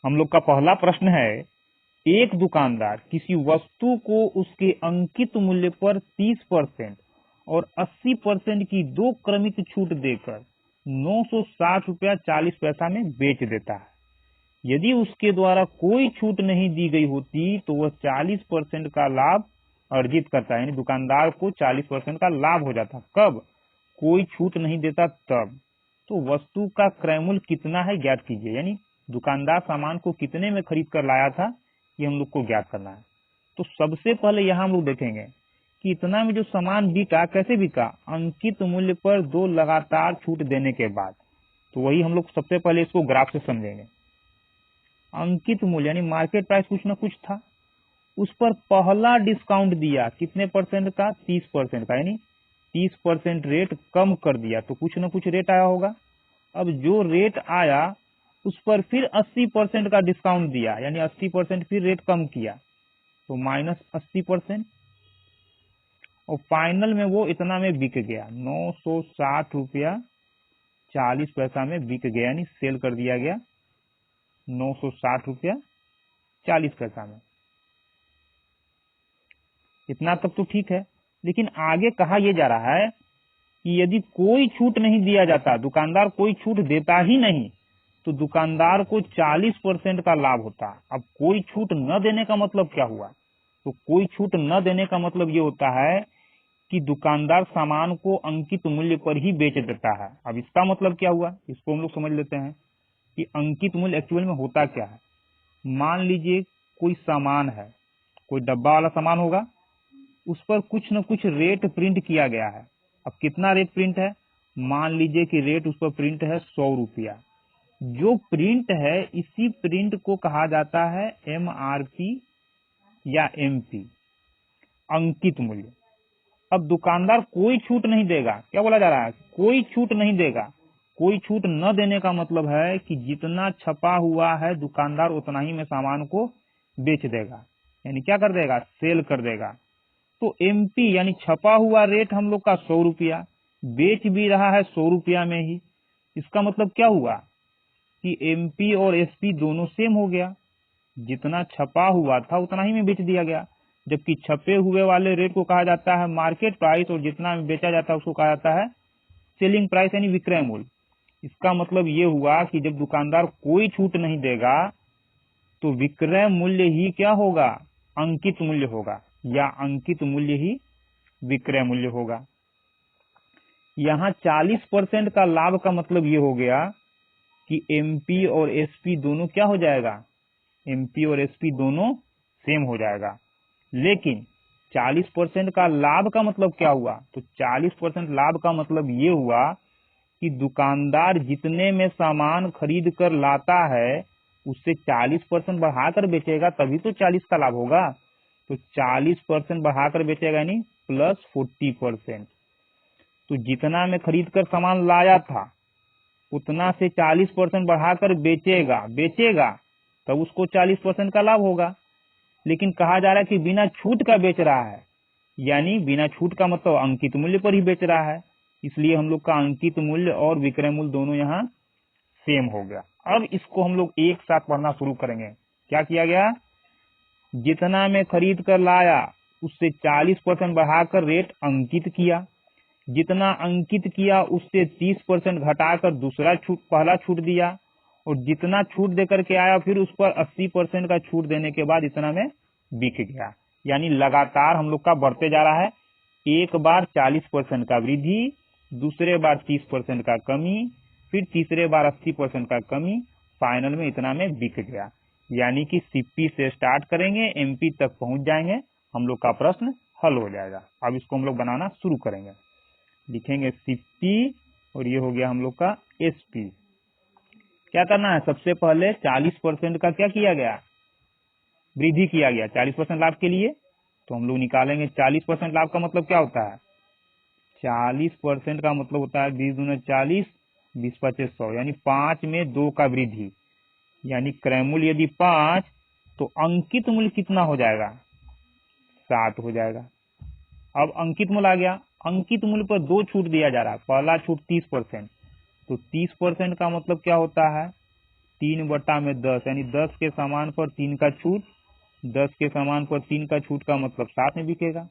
हम लोग का पहला प्रश्न है, एक दुकानदार किसी वस्तु को उसके अंकित मूल्य पर 30% और 80% की दो क्रमिक छूट देकर 960 रुपया 40 पैसा में बेच देता है। यदि उसके द्वारा कोई छूट नहीं दी गई होती तो वह 40% का लाभ अर्जित करता है, यानी दुकानदार को 40% का लाभ हो जाता। कब? कोई छूट नहीं देता तब। तो वस्तु का क्रय मूल्य कितना है ज्ञात कीजिए, यानी दुकानदार सामान को कितने में खरीद कर लाया था, ये हम लोग को ज्ञात करना है। तो सबसे पहले यहाँ हम लोग देखेंगे कि इतना में जो सामान बिका कैसे बिका, अंकित मूल्य पर दो लगातार छूट देने के बाद। तो वही हम लोग सबसे पहले इसको ग्राफ से समझेंगे। अंकित मूल्य यानी मार्केट प्राइस कुछ ना कुछ था, उस पर पहला डिस्काउंट दिया कितने परसेंट का, 30% का, यानी 30% रेट कम कर दिया तो कुछ ना कुछ रेट आया होगा। अब जो रेट आया उस पर फिर 80% का डिस्काउंट दिया, यानी 80% फिर रेट कम किया तो -80%, और फाइनल में वो इतना में बिक गया, 960 रुपया 40 पैसा में बिक गया, यानी सेल कर दिया गया 960 रुपया 40 पैसा में। इतना तक तो ठीक है, लेकिन आगे कहा यह जा रहा है कि यदि कोई छूट नहीं दिया जाता, दुकानदार कोई छूट देता ही नहीं, तो दुकानदार को 40% का लाभ होता। अब कोई छूट न देने का मतलब क्या हुआ? तो कोई छूट न देने का मतलब ये होता है कि दुकानदार सामान को अंकित मूल्य पर ही बेच देता है। अब इसका मतलब क्या हुआ, इसको हम लोग समझ लेते हैं कि अंकित मूल्य एक्चुअल में होता क्या है। मान लीजिए कोई सामान है, कोई डब्बा वाला सामान होगा, उस पर कुछ न कुछ रेट प्रिंट किया गया है। अब कितना रेट प्रिंट है? मान लीजिए कि रेट उस पर प्रिंट है 100 रुपया। जो प्रिंट है इसी प्रिंट को कहा जाता है MRP या MP, अंकित मूल्य। अब दुकानदार कोई छूट नहीं देगा, क्या बोला जा रहा है, कोई छूट नहीं देगा। कोई छूट न देने का मतलब है कि जितना छपा हुआ है दुकानदार उतना ही में सामान को बेच देगा, यानी क्या कर देगा, सेल कर देगा। तो MP यानी छपा हुआ रेट हम लोग का 100 रुपया, बेच भी रहा है 100 रुपया में ही। इसका मतलब क्या हुआ कि MP और SP दोनों सेम हो गया, जितना छपा हुआ था उतना ही में बेच दिया गया। जबकि छपे हुए वाले रेट को कहा जाता है मार्केट प्राइस, और जितना में बेचा जाता है उसको कहा जाता है सेलिंग प्राइस यानी विक्रय मूल्य। इसका मतलब ये हुआ कि जब दुकानदार कोई छूट नहीं देगा तो विक्रय मूल्य ही क्या होगा, अंकित मूल्य होगा, या अंकित मूल्य ही विक्रय मूल्य होगा। यहाँ 40% का लाभ का मतलब ये हो गया कि MP और SP दोनों क्या हो जाएगा, MP और SP दोनों सेम हो जाएगा। लेकिन 40% का लाभ का मतलब क्या हुआ, तो 40% लाभ का मतलब ये हुआ कि दुकानदार जितने में सामान खरीद कर लाता है उससे 40% बढ़ाकर बेचेगा, तभी तो 40 का लाभ होगा। तो 40% बढ़ाकर बेचेगा यानी +40%। तो जितना में खरीद कर सामान लाया था उतना से 40% बढ़ाकर बेचेगा तब उसको 40% का लाभ होगा। लेकिन कहा जा रहा है कि बिना छूट का बेच रहा है, यानी बिना छूट का मतलब अंकित मूल्य पर ही बेच रहा है, इसलिए हम लोग का अंकित मूल्य और विक्रय मूल्य दोनों यहाँ सेम हो गया। अब इसको हम लोग एक साथ पढ़ना शुरू करेंगे। क्या किया गया, जितना में खरीद कर लाया उससे 40% बढ़ाकर रेट अंकित किया, जितना अंकित किया उससे 30% घटाकर दूसरा छूट, पहला छूट दिया, और जितना छूट देकर के आया फिर उस पर 80% का छूट देने के बाद इतना में बिक गया। यानी लगातार हम लोग का बढ़ते जा रहा है, एक बार 40% का वृद्धि, दूसरे बार 30% का कमी, फिर तीसरे बार 80% का कमी, फाइनल में इतना में बिक गया। यानी कि CP से स्टार्ट करेंगे MP तक पहुंच जाएंगे, हम लोग का प्रश्न हल हो जाएगा। अब इसको हम लोग बनाना शुरू करेंगे। लिखेंगे CP और ये हो गया हम लोग का SP। क्या करना है, सबसे पहले 40% का क्या किया गया, वृद्धि किया गया 40% लाभ के लिए। तो हम लोग निकालेंगे 40% लाभ का मतलब क्या होता है, 40% का मतलब होता है 20 दूना 40, 20 पचे 100, यानी 5 में 2 का वृद्धि, यानी क्रय मूल्य यदि 5 तो अंकित मूल्य कितना हो जाएगा, 7 हो जाएगा। अब अंकित मूल्य आ गया, अंकित मूल्य पर 2 छूट दिया जा रहा है, पहला छूट 30%, तो 30% का मतलब क्या होता है 3/10 यानी 10 के सामान पर 3 का छूट, 10 के सामान पर 3 का छूट का मतलब 7 में बिकेगा।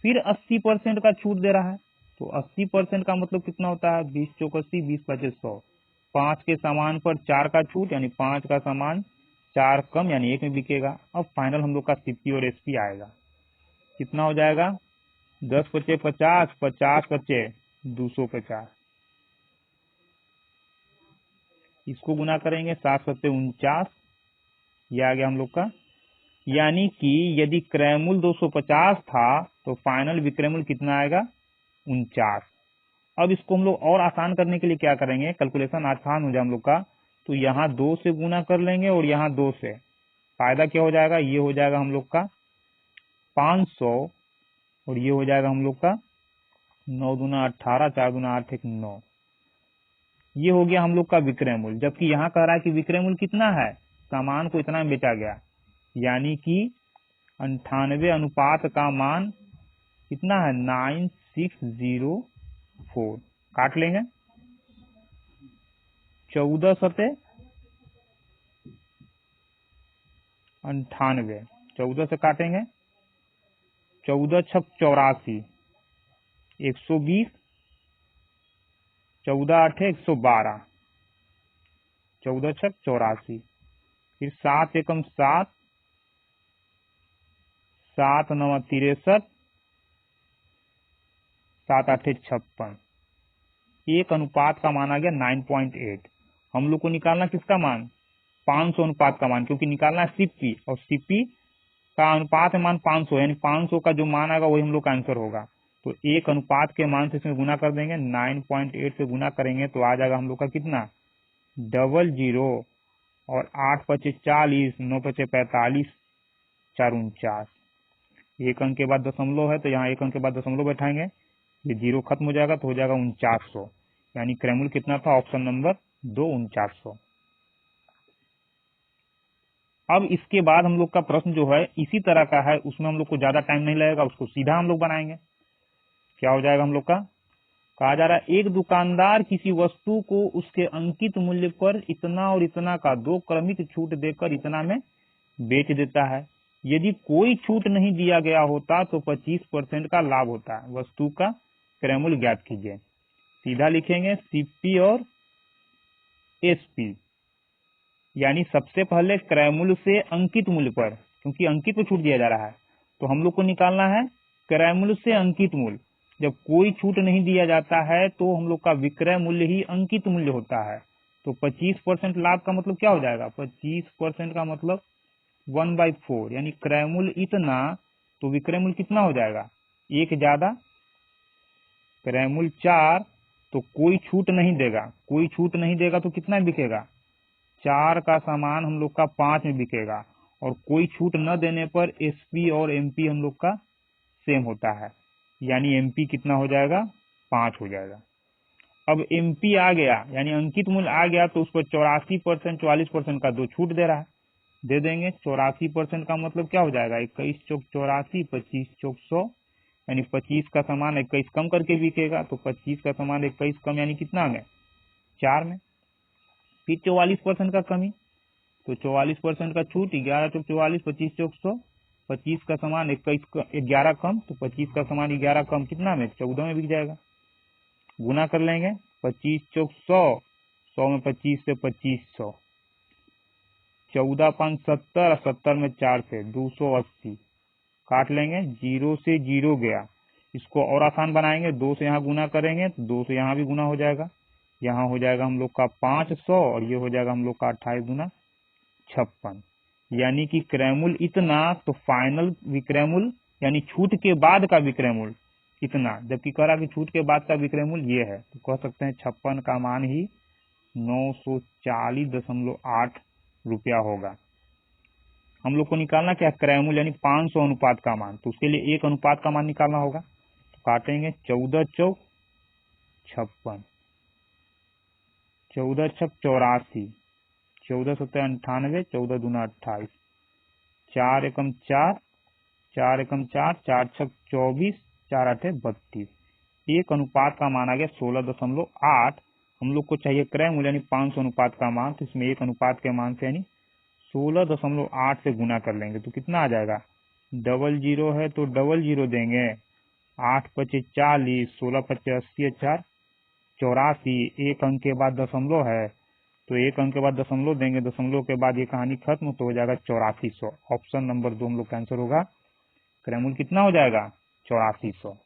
फिर 80% का छूट दे रहा है, तो 80% का मतलब कितना होता है, 20 चौक 80, 20 पचे 100। 5 के सामान पर 4 का छूट यानी 5 का सामान 4 कम यानी 1 में बिकेगा। अब फाइनल हम लोग का सीपी और एसपी आएगा, कितना हो जाएगा, 10 पचे 50, 50 पचे 250, इसको गुना करेंगे 7 सत्ते 49, ये आ गया हम लोग का। यानी कि यदि क्रय मूल्य 250 था तो फाइनल विक्रय मूल्य कितना आएगा, 49। अब इसको हम लोग और आसान करने के लिए क्या करेंगे, कैलकुलेशन आसान हो जाए हम लोग का, तो यहाँ 2 से गुना कर लेंगे और यहाँ 2 से। फायदा क्या हो जाएगा, ये हो जाएगा हम लोग का 500 और ये हो जाएगा हम लोग का 9 दूना 18, 4 दूना 8, 1 9। ये हो गया हम लोग का विक्रय मूल्य। जबकि यहाँ कह रहा है कि विक्रय मूल्य कितना है, सामान को इतना में बेचा गया, यानी कि 98 अनुपात का मान कितना है, 9604। काट लेंगे 14 सते 98, 14 से काटेंगे 14 छक 84, 120, 14 8 112, 14 छक 84, फिर 7 एकम 7, 7 9 63, 7 8 56, एक अनुपात का मान आ गया 9.8। हम लोग को निकालना किसका मान, 500 अनुपात का मान, क्योंकि निकालना है सीपी और सीपी का अनुपात है मान 500, यानी 500 का जो मान आएगा वही हम लोग का आंसर होगा। तो एक अनुपात के मान से इसमें गुना कर देंगे, 9.8 से गुना करेंगे तो आ जाएगा हम लोग का कितना, 00 और 8 पचे 40, 9 पचे 45, 4 49। एक अंक के बाद दशमलव है तो यहाँ एक अंक के बाद दशमलव बैठाएंगे, ये 0 खत्म हो जाएगा तो हो जाएगा 4900, यानी क्रय मूल्य कितना था, ऑप्शन नंबर 2 4900। अब इसके बाद हम लोग का प्रश्न जो है इसी तरह का है, उसमें हम लोग को ज्यादा टाइम नहीं लगेगा, उसको सीधा हम लोग बनाएंगे। क्या हो जाएगा हम लोग का, कहा जा रहा है एक दुकानदार किसी वस्तु को उसके अंकित मूल्य पर इतना और इतना का 2 क्रमिक छूट देकर इतना में बेच देता है। यदि कोई छूट नहीं दिया गया होता तो 25% का लाभ होता है। वस्तु का क्रय मूल्य ज्ञात कीजिए। सीधा लिखेंगे सीपी और एसपी, यानी सबसे पहले क्रय मूल्य से अंकित मूल्य पर, क्योंकि अंकित को छूट दिया जा रहा है तो हम लोग को निकालना है क्रय मूल्य से अंकित मूल्य। जब कोई छूट नहीं दिया जाता है तो हम लोग का विक्रय मूल्य ही अंकित मूल्य होता है। तो 25% लाभ का मतलब क्या हो जाएगा, 25% का मतलब 1/4, यानी क्रय मूल्य इतना तो विक्रय मूल्य कितना हो जाएगा, एक ज्यादा क्रय मूल्य 4, तो कोई छूट नहीं देगा, कोई छूट नहीं देगा तो कितना बिकेगा, 4 का सामान हम लोग का 5 में बिकेगा। और कोई छूट न देने पर एसपी और एमपी हम लोग का सेम होता है, यानी एमपी कितना हो जाएगा, 5 हो जाएगा। अब एमपी आ गया यानी अंकित मूल्य आ गया तो उस पर 84%, 44% का 2 छूट दे रहा है, दे देंगे। 84% का मतलब क्या हो जाएगा, 21 चौक 84, 25 चौक 100, यानी 25 का सामान 21 कम करके बिकेगा। तो 25 का सामान 21 कम यानी कितना में, 4 में। फिर 44% का कमी, तो 44% का छूट, 11 चौक 44, 25 चौक 100, 25 का सामान 11 कम, तो 25 का सामान 11 कम कितना में, 14 में बिक जाएगा। गुना कर लेंगे, 25 चौक 100, 100 में 25 से 2500, 14 5 70, 70 में 4 से 280, काट लेंगे, 0 से 0 गया। इसको और आसान बनाएंगे, 2 से यहाँ गुना करेंगे तो 2 से यहाँ भी गुना हो जाएगा, यहाँ हो जाएगा हम लोग का 500 और ये हो जाएगा हम लोग का 28 दूना 56, यानी कि क्रय मूल्य इतना, तो फाइनल विक्रय मूल्य यानी छूट के बाद का विक्रय मूल्य इतना, जबकि कह रहा कि छूट के बाद का विक्रय मूल्य ये है, तो कह सकते हैं 56 का मान ही 940.8 रुपया होगा। हम लोग को निकालना क्या, क्रय मूल्य यानी 500 अनुपात का मान, तो उसके लिए 1 अनुपात का मान निकालना होगा। तो काटेंगे 14 चौक 56, 14 छक 84, 14 सत्तर 98, 14 दूना 28, 4 एकम 4, 4 एकम 4, 4 छक 24, 4 आठे 32, 1 अनुपात का मान आ गया 16.8। हम लोग को चाहिए क्रय मूल्य यानी 500 अनुपात का मान, तो इसमें 1 अनुपात के मान से यानी 16.8 से गुना कर लेंगे तो कितना आ जाएगा, 00 है तो 00 देंगे, 8 पचे 40, 16 पचे 80, 4 84, एक अंक के बाद दशमलव है तो एक अंक के बाद दशमलव देंगे, दशमलव के बाद ये कहानी खत्म तो हो जाएगा 8400। ऑप्शन नंबर 2 हम लोग का आंसर होगा, क्रय मूल्य कितना हो जाएगा, 8400।